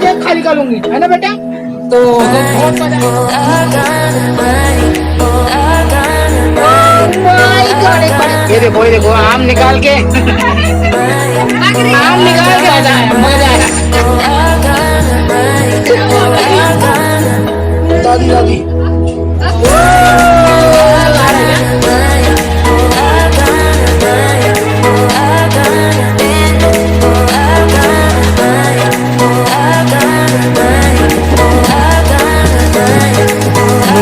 जेब खाली कर लूंगी, है ना बेटा? तो बहुत ये देखो आम निकाल के आम निकाल के मजा आया दादी दादी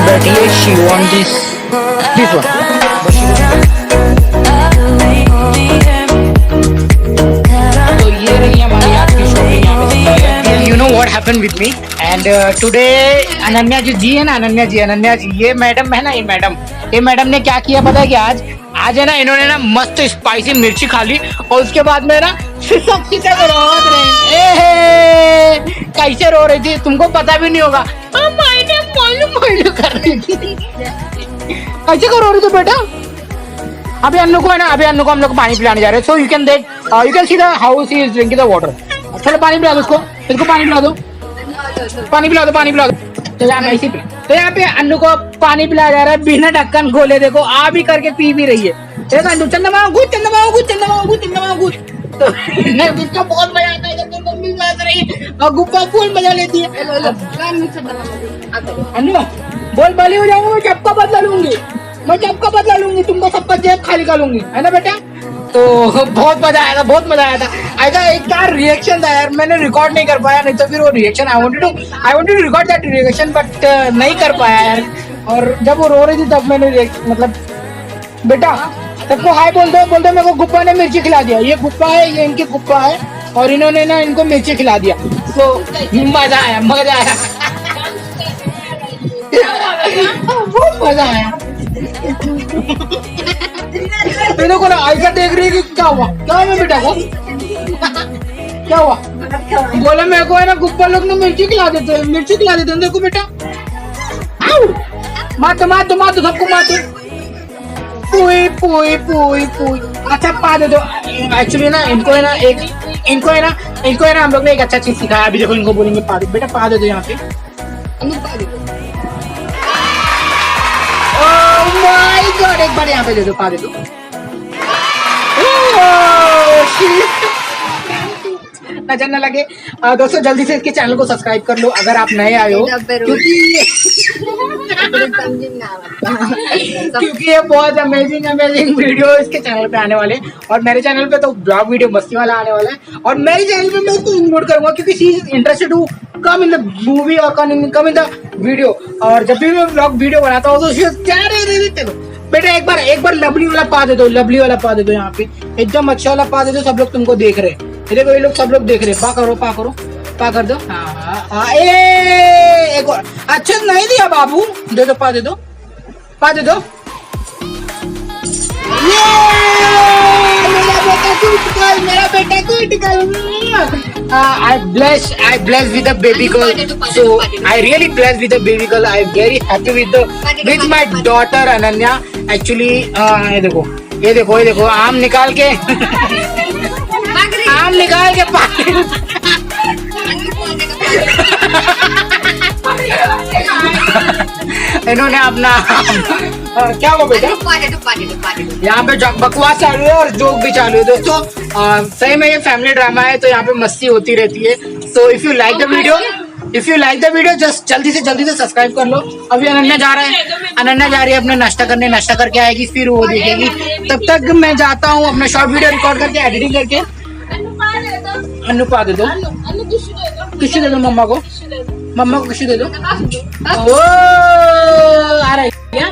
बैठी है, she want this one. तो ये रही हमारी आज की shopping. You know what happened with me and today Ananya ji है ना, अनन्या जी ये मैडम है ना, ये मैडम ने क्या किया पता है कि आज है ना, इन्होंने ना मस्त स्पाइसी मिर्ची खा ली और उसके बाद में ना कैसे रो रही थी तुमको पता भी नहीं होगा, मालूम कर रही थी। कैसे रो रही थी बेटा? अभी अन्नू को हम लोग पानी पिलाने जा रहे हैं। So you can see the how she is drinking the water. चलो पानी पिला दो इसको पानी पिला दो। तो यहाँ पे अन्नू को पानी पिलाया जा रहा है बिना ढक्कन खोले। देखो आ भी करके पी भी रही है। चंद्रमा तो इसका बहुत मजा आता है जब मम्मी बात रही और गुप्पा फूल मजा लेती है। अन्नू बोल बली हो जाऊंगा, मैं चपका बदला लूंगी, तुमको सबका जेब खाली कर लूंगी, है ना बेटा? तो बहुत मजा आया था। ऐसा एक क्या रिएक्शन था यार, मैंने रिकॉर्ड नहीं कर पाया, नहीं तो फिर वो reaction I wanted to record that reaction but नहीं कर पाया यार। और जब वो रो रही थी तब मैंने मतलब बेटा सबको हाय बोल दो मेरे को गुप्पा ने मिर्ची खिला दिया। ये गुप्पा है, ये इनकी गुप्पा है और इन्होंने ना इनको मिर्ची खिला दिया। तो मजा आया बहुत मजा आया। मेरे को ना ऐसा देख रही है कि क्या हुआ बेटा को क्या हुआ? बोला मेरे को है ना गुप्पा लोग ना मिर्ची खिला देते हैं। देखो बेटा मार दो सबको मार दो। पुई अच्छा पा दे दो। एक्चुअली ना इनको है ना हम लोग ने एक अच्छा चीज सिखाया। अभी देखो इनको बोलेंगे पा दो बेटा, पा दे दो यहाँ पे। ओह माय गॉड, एक बार यहाँ पे दे दो, पा दे दो। नजर न लगे। दोस्तों जल्दी से इसके चैनल को सब्सक्राइब कर लो अगर आप नए आए हो, क्योंकि ये बहुत अमेजिंग वीडियो इसके चैनल पे आने वाले और मेरे चैनल पे तो ब्लॉग वीडियो मस्ती वाला आने वाला है। और मेरे चैनल पे मैं उसको इन्वोट करूंगा क्योंकि she is interested to come in the movie और कम इन द वीडियो। और जब भी मैं ब्लॉग वीडियो बनाता हूँ तो चलो बेटा एक बार लवली वाला पा दे दो यहाँ पे एकदम अच्छा वाला पा दे दो। सब लोग तुमको देख रहे हैं, देखो ये लोग सब लोग देख रहे हैं। पा कर दो। हाँ एक और अच्छा नहीं दिया बाबू, दे दो पा दे दो। मेरा बेटा good. I blessed with a baby girl. So I really blessed with a baby girl. I'm very happy with my daughter Ananya. Actually ये देखो आम निकाल के इन्होंने अपना क्या हुआ बेटा? यहाँ पे बकवास चालू है और जोक भी चालू है। दोस्तों सही में ये फैमिली ड्रामा है तो यहाँ पे मस्ती होती रहती है। So if you like the video just जल्दी से सब्सक्राइब कर लो। अभी अनन्या जा रही है अपने नाश्ता करके आएगी, फिर वो देखेगी। तब तक मैं जाता हूँ अपना शॉर्ट वीडियो रिकॉर्ड करके एडिटिंग करके। अन्नू पा दे दो, किसी दे दो मम्मा को किसी दे दो। ओ आ रहा है क्या? आ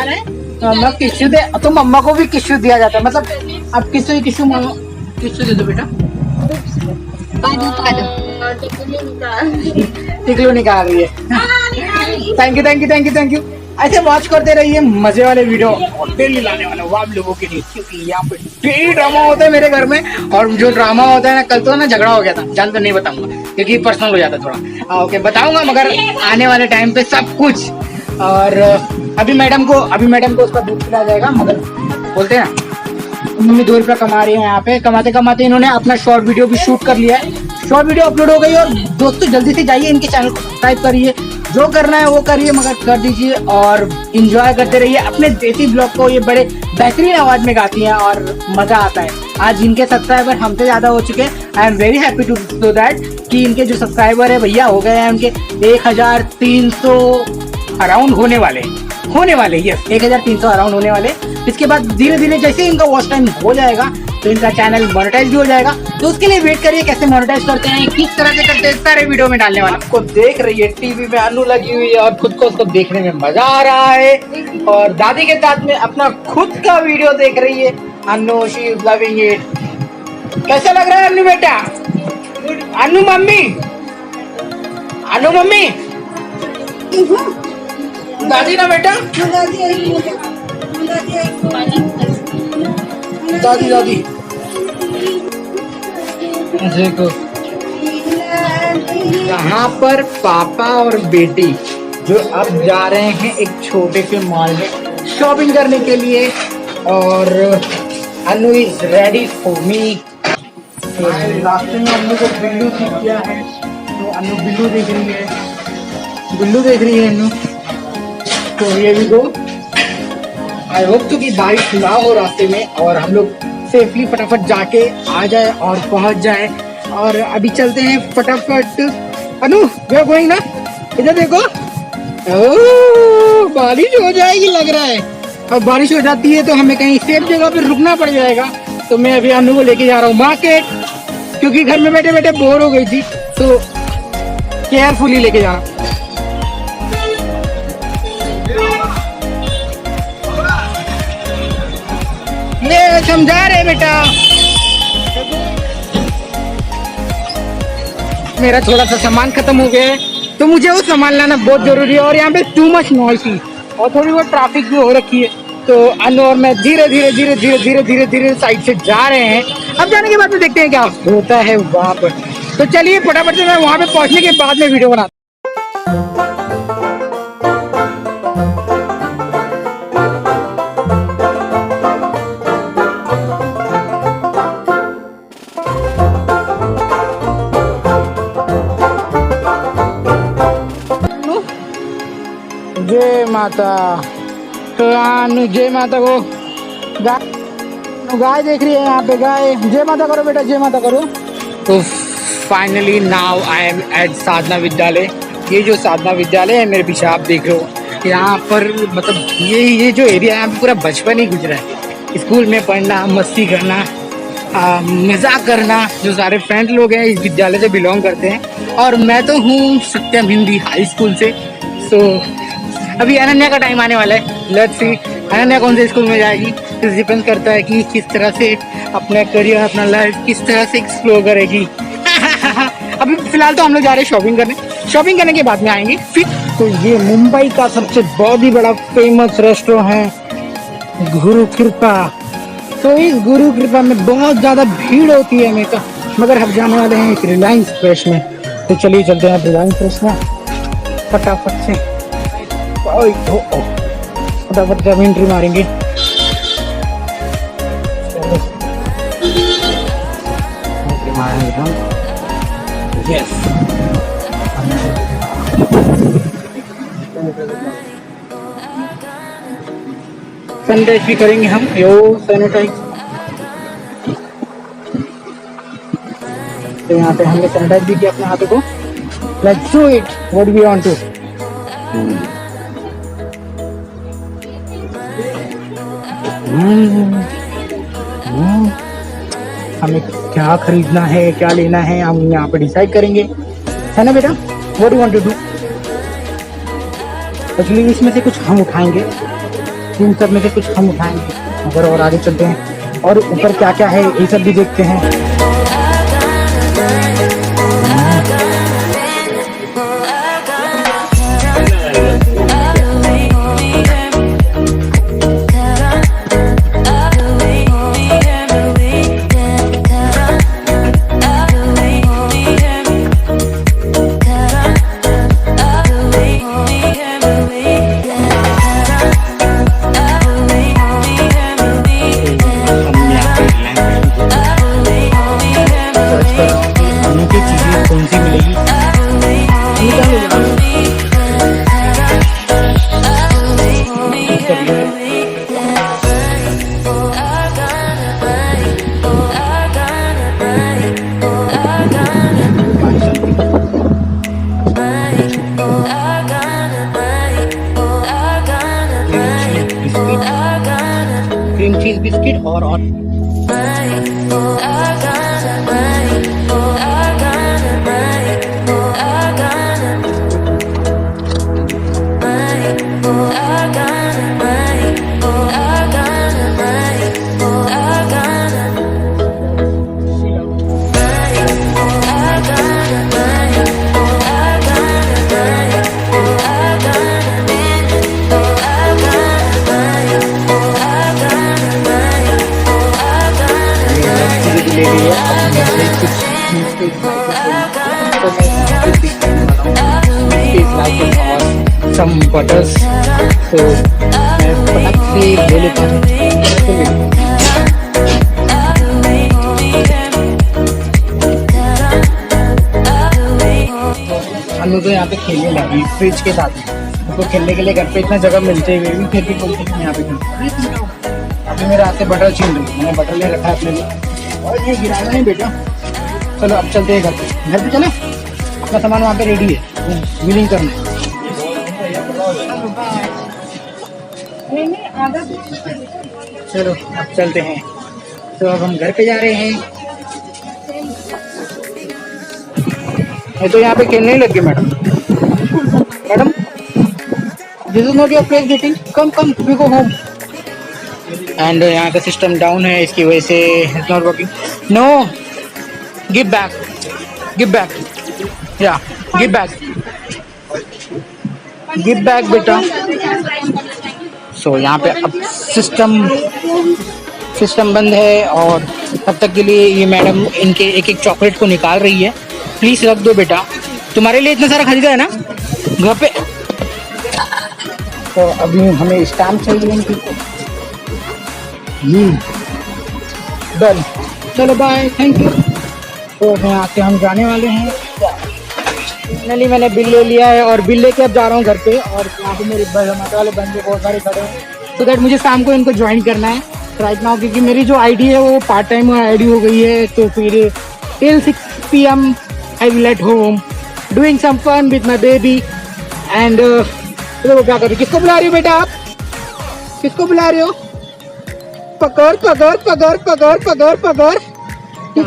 रहा है मम्मा किस्सू दे तो मम्मा को भी किस्सू दिया जाता है। मतलब अब किस्सू मांगो, किस्सू दे दो बेटा। टिकलू निकाल रही है। Thank you. ऐसे वॉच करते रहिए मजे वाले वीडियो और डेली लाने वाला हूँ आप लोगों के लिए, क्योंकि यहाँ पे डेली ड्रामा होता है मेरे घर में। और जो ड्रामा होता है ना, कल तो ना झगड़ा हो गया था, जान तो नहीं बताऊंगा क्योंकि पर्सनल हो जाता थोड़ा। ओके बताऊंगा मगर आने वाले टाइम पे सब कुछ। और अभी मैडम को उसका दूध पिलाया जाएगा, मगर बोलते हैं ना मम्मी 2 रुपया कमा रही है यहाँ पे। कमाते कमाते इन्होंने अपना शॉर्ट वीडियो भी शूट कर लिया है, शॉर्ट वीडियो अपलोड हो गई। और दोस्तों जल्दी से जाइए इनके चैनल को सब्सक्राइब करिए, जो करना है वो करिए मगर कर दीजिए और इंजॉय करते रहिए अपने देसी ब्लॉग को। ये बड़े बेहतरीन आवाज में गाती हैं और मजा आता है। आज इनके सब्सक्राइबर हमसे ज्यादा हो चुके हैं। I am very happy to so that कि इनके जो सब्सक्राइबर है भैया हो गए हैं उनके 1300 अराउंड होने वाले यस 1300 अराउंड होने वाले। इसके बाद धीरे धीरे जैसे इनका वॉच टाइम हो जाएगा तो इनका चैनल मोनेटाइज भी हो जाएगा। तो उसके लिए वेट करिए कैसे मोनेटाइज करते हैं, किस तरह से करते हैं, सारे वीडियो में डालने वाला। आपको देख रही है टीवी में अनु लगी हुई है और खुद को उसको देखने में मजा आ रहा है। और दादी के साथ में अपना खुद का वीडियो देख रही है अनु, शी इज लविंग इट। कैसा लग रहा है अनु बेटा? अनु मम्मी दादी ना बेटा, दादी देखो यहाँ पर पापा और बेटी जो अब जा रहे हैं एक छोटे से मॉल में शॉपिंग करने के लिए। और अनु इज रेडी फॉर मी। रास्ते में अनु को बिल्लू दिख गया है तो अनु बिल्लू देख रही है अनु। तो ये भी गो आई होप तो कि बारिश ना हो रास्ते में और हम लोग सेफली फटाफट जाके आ जाए और पहुंच जाए। और अभी चलते हैं फटाफट। अनु वी आर गोइंग ना, इधर देखो। ओह बारिश हो जाएगी लग रहा है। अब बारिश हो जाती है तो हमें कहीं सेफ जगह पे रुकना पड़ जाएगा। तो मैं अभी अनु को लेके जा रहा हूँ मार्केट, क्योंकि घर में बैठे बैठे बोर हो गई थी। तो केयरफुली लेके जाना। समझा रहे बेटा, मेरा थोड़ा सा सामान खत्म हो गया है तो मुझे वो सामान लाना बहुत जरूरी है। और यहाँ पे टू मच नॉइसी और थोड़ी बहुत ट्रैफिक भी हो रखी है। तो अनु और मैं धीरे धीरे साइड से जा रहे हैं। अब जाने के बाद में देखते हैं क्या होता है वहाँ पर। तो चलिए फटाफट से मैं वहाँ पे पहुँचने के बाद में वीडियो बनाता जय माता। तो जय माता को गाय देख रही है यहाँ पे, गाय। जय माता करो बेटा, जय माता करो। तो finally now I am at Sadhana Vidyalaya. ये जो साधना विद्यालय है मेरे पीछे आप देख रहे हो, यहाँ पर मतलब ये जो एरिया है यहाँ पे पूरा बचपन ही गुजरा है। स्कूल में पढ़ना, मस्ती करना, मजाक करना। जो सारे फ्रेंड लोग हैं इस विद्यालय से बिलोंग करते हैं। और मैं तो हूँ सत्यम हिंदी हाई स्कूल से। सो अभी अनन्या का टाइम आने वाला है। लेट्स सी अनन्या कौन से स्कूल में जाएगी। तो डिपेंड करता है कि किस तरह से अपना करियर, अपना लाइफ किस तरह से एक्सप्लोर करेगी। अभी फिलहाल तो हम लोग जा रहे हैं शॉपिंग करने के बाद में आएंगे फिर। तो ये मुंबई का सबसे बहुत ही बड़ा फेमस रेस्टोरेंट है गुरु कृपा। तो इस गुरु कृपा में बहुत ज्यादा भीड़ होती है हमेशा, मगर हम जाने वाले हैं रिलायंस फ्रेश में। तो चलिए चलते हैं रिलायंस फ्रेश में फटाफट से। फटाफट से एंट्री मारेंगे। यस सैनिटाइज भी करेंगे हम। यो सैनिटाइज। तो यहाँ पे हमने सैनिटाइज भी किया अपने हाथों को। Let's do it what we want to. हमें क्या खरीदना है, क्या लेना है, हम यहाँ पे डिसाइड करेंगे, है ना बेटा? What do want to do? Actually इसमें से कुछ हम उठाएंगे, इन सब में से कुछ हम उठाएंगे ऊपर और आगे चलते हैं और ऊपर क्या क्या है ये सब भी देखते हैं। some butters, so मैं फटाक से ले लेता हूँ। हम लोग तो यहाँ पे खेलने लगे फ्रिज के साथ, तो खेलने के लिए घर पे इतना जगह मिलते हुए भी फिर भी बोलते हैं यहाँ पे अभी मेरे हाथ से बटर छीन रही, मैंने बटर ले रखा है अपने लिए और ये गिराना नहीं बेटा। चलो अब चलते हैं घर पे चले, अपना सामान वहाँ पे रेडी है, बिलिंग करना है। चलो अब चलते हैं, तो अब हम घर पे जा रहे हैं। तो यहाँ पे खेलने ही लग गए madam. This is not your place getting, come we go home. And यहाँ का सिस्टम डाउन है, इसकी वजह से it's not working. No, give back या गिव बैक बेटा। सो यहाँ पे अब सिस्टम बंद है और तब तक के लिए ये मैडम इनके एक एक चॉकलेट को निकाल रही है। प्लीज रख दो बेटा, तुम्हारे लिए इतना सारा खरीदा है ना घर पे। तो अभी हमें स्टैम्प चाहिए इनकी। डन, चलो बाय, थैंक यू। तो यहाँ से हम जाने वाले हैं। फाइनली मैंने बिल ले लिया है और बिल लेके अब जा रहा हूँ घर पे। और यहाँ पे मेरे मत वाले बंदे बहुत सारे खड़े हैं, तो दैट मुझे शाम को इनको ज्वाइन करना है राइट नाउ, क्योंकि मेरी जो आईडी है वो पार्ट टाइम आईडी हो गई है। तो फिर till 6 PM I will at home doing some fun with my baby. And देखो क्या कर रही, किसको बुला रही हो बेटा आप, किसको बुला रही हो? पकड़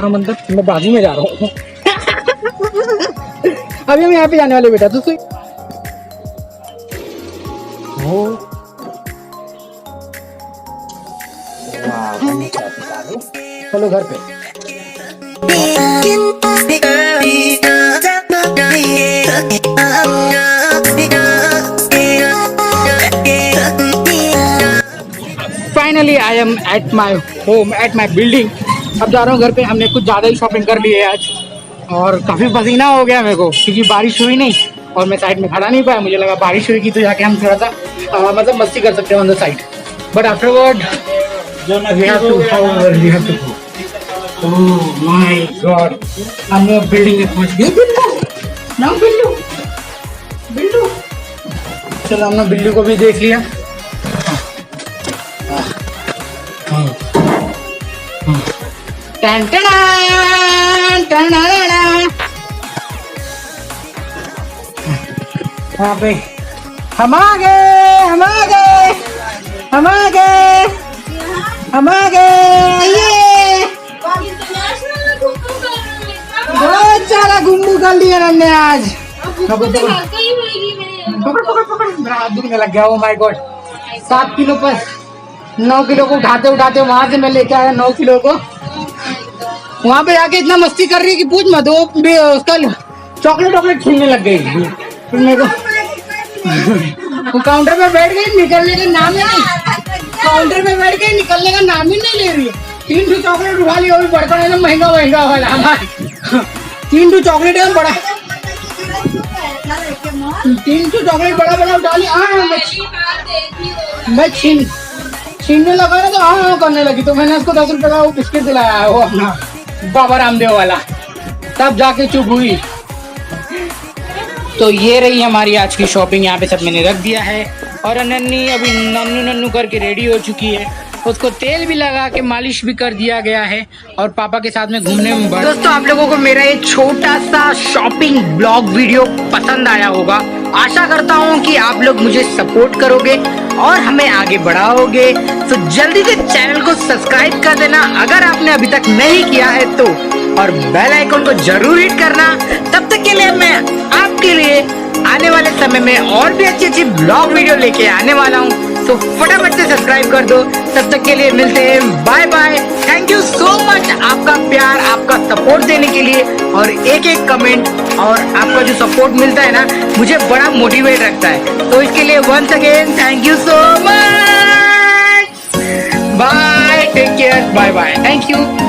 मतलब मैं बाजू में जा रहा हूँ। अभी हम यहाँ पे जाने वाले बेटा, तो चलो घर पे। Finally I am at my home, at my building. अब जा रहा हूँ घर पे। हमने कुछ ज़्यादा ही शॉपिंग कर ली है आज और काफ़ी पसीना हो गया मेरे को, क्योंकि बारिश हुई नहीं और मैं साइड में खड़ा नहीं पाया। मुझे लगा बारिश हुई तो जाके हम थोड़ा सा मतलब मस्ती कर सकते हैं on the side, but afterward we have to go. Oh my God! हमने बिल्डिंग में पहुंच गए। बिल्लू। चलो हमने बिल्लू को भी देख लिया। वहाँ पे हम आ गए। ये बहुत सारा घुम्मू कर लिया हमने आज। पकड़ मेरा हाथ दुखने लग गया। ओ माय गॉड, 7 किलो पर 9 किलो को उठाते वहां से मैं लेके आया 9 किलो को। वहां पे जाके इतना मस्ती कर रही है कि पूछ मत। उसका चॉकलेट छीनने लग गई। फिर मेरे को वो काउंटर पे बैठ गई, निकलने का नाम ही नहीं। काउंटर पे बैठ गई, निकलने का नाम ही नहीं ले रही है। 3 चॉकलेट उठा लिया, वो भी बड़का एकदम महंगा वाला हमारे। 3 चॉकलेट है बड़ा, 3 चॉकलेट बड़ा उठा लिया। मैं छीनने लगा ना तो हाँ करने लगी, तो मैंने उसको 10 रुपए का वो बिस्किट दिलाया, वो अपना बाबा रामदेव वाला, तब जाके चुप हुई। तो ये रही हमारी आज की शॉपिंग। यहाँ पे सब मैंने रख दिया है और अनन्नी अभी नन्नू करके रेडी हो चुकी है। उसको तेल भी लगा के मालिश भी कर दिया गया है और पापा के साथ में घूमने में। दोस्तों आप लोगों को मेरा ये छोटा सा शॉपिंग ब्लॉग वीडियो पसंद आया होगा आशा करता हूँ कि आप लोग मुझे सपोर्ट करोगे और हमें आगे बढ़ाओगे। तो जल्दी से चैनल को सब्सक्राइब कर देना अगर आपने अभी तक नहीं किया है तो, और बेल आइकन को जरूर हिट करना। तब तक के लिए मैं आपके लिए आने वाले समय में और भी अच्छी अच्छी ब्लॉग वीडियो लेके आने वाला हूँ। तो फटाफट से सब्सक्राइब कर दो। तब तक के लिए मिलते हैं, bye bye. Thank you so much आपका प्यार, आपका सपोर्ट देने के लिए, और एक एक कमेंट और आपका जो सपोर्ट मिलता है ना, मुझे बड़ा मोटिवेट रखता है। तो इसके लिए once again thank you so much. Bye, take care, bye bye, thank you.